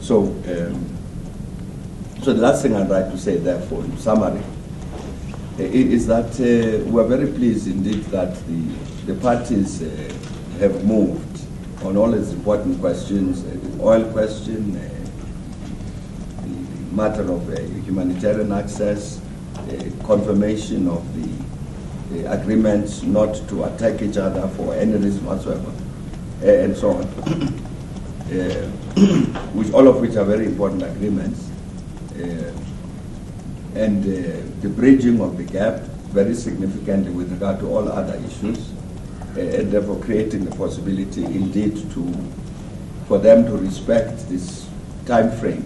So, so the last thing I'd like to say, therefore, in summary, is that we are very pleased indeed that the parties have moved on all these important questions, the oil question, the matter of humanitarian access, confirmation of the agreements not to attack each other for any reason whatsoever, and so on, which all of which are very important agreements, and the bridging of the gap very significantly with regard to all other issues, and therefore creating the possibility indeed for them to respect this time frame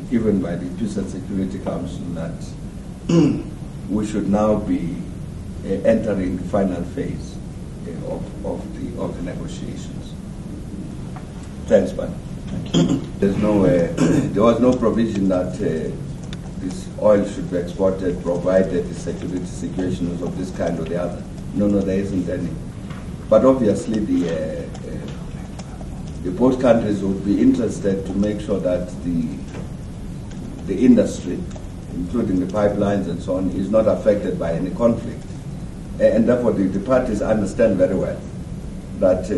given by the Peace and Security Council that we should now be entering the final phase of the negotiations. Thanks, man. Thank you. There was no provision that this oil should be exported provided the security situation was of this kind or the other. No, there isn't any. But obviously the both countries would be interested to make sure that the industry, including the pipelines and so on, is not affected by any conflict. And therefore the parties understand very well that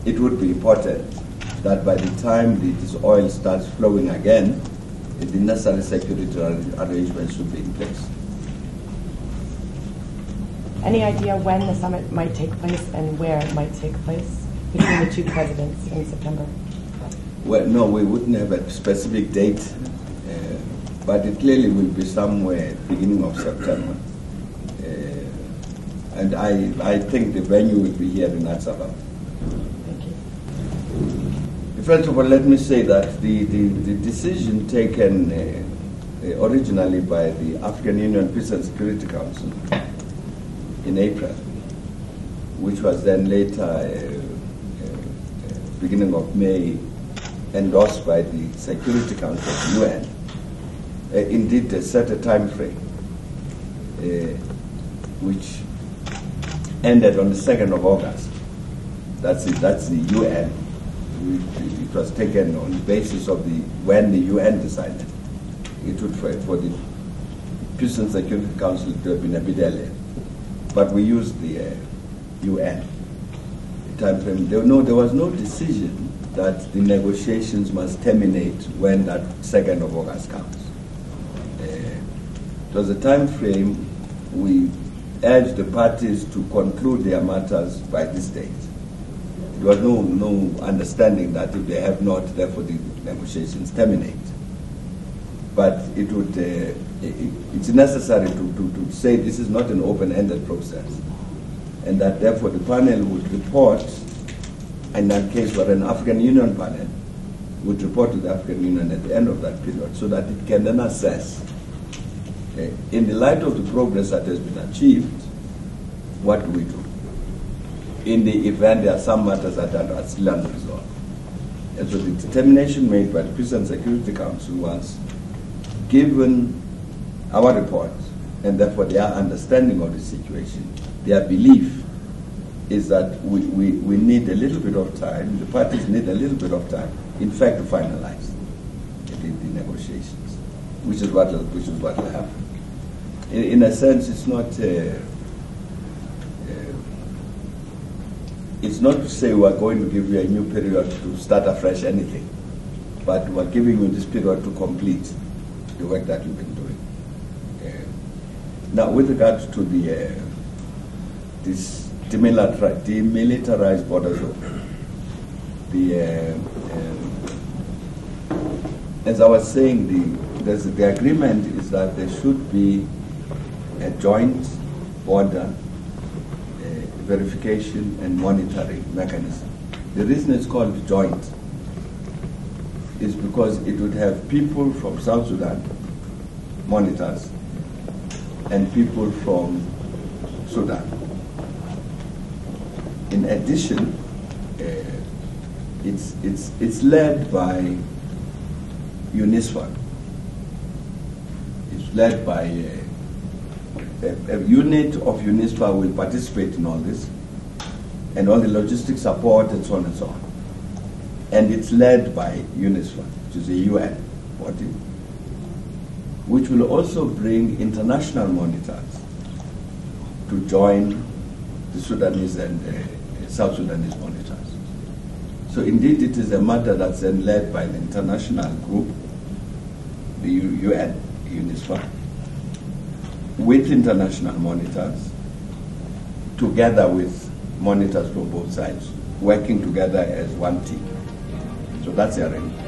it would be important that by the time this oil starts flowing again, the necessary security arrangements should be in place. Any idea when the summit might take place and where it might take place between the two presidents in September? Well, no, we wouldn't have a specific date, but it clearly will be somewhere beginning of September. And I think the venue will be here in Addis Ababa. Thank you. First of all, let me say that the decision taken originally by the African Union Peace and Security Council in April, which was then later, beginning of May, endorsed by the Security Council of the UN, indeed set a time frame which ended on the 2nd of August. That's the UN. It was taken on the basis of when the UN decided. It would for the Peace and Security Council to have been a bit earlier. But we used the UN time frame. There was no decision that the negotiations must terminate when that 2nd of August comes. It was a time frame we urged the parties to conclude their matters by this date. There was no understanding that if they have not, therefore the negotiations terminate. But it would, it's necessary to say this is not an open-ended process, and that therefore the panel would report, in that case where an African Union panel would report to the African Union at the end of that period, so that it can then assess, in the light of the progress that has been achieved, what do we do? In the event there are some matters that are still unresolved. And so the determination made by the Peace and Security Council was, given our report, and therefore their understanding of the situation, their belief is that we need a little bit of time, the parties need a little bit of time, in fact, to finalize the negotiations, which is what will happen. In a sense, it's not to say we're going to give you a new period to start afresh anything, but we're giving you this period to complete the work that you've been doing. Now, with regard to this demilitarized border zone, as I was saying, the agreement is that there should be a joint border verification and monitoring mechanism. The reason it's called joint is because it would have people from South Sudan, monitors, and people from Sudan. In addition, it's led by UNISWA. It's led by a unit of UNISWA will participate in all this, and all the logistic support and so on and so on. and it's led by UNISWA, which is a UN body, which will also bring international monitors to join the Sudanese and South Sudanese monitors. So indeed it is a matter that's then led by the international group, the UN, UNISWA, with international monitors, together with monitors from both sides, working together as one team. So that's the arrangement.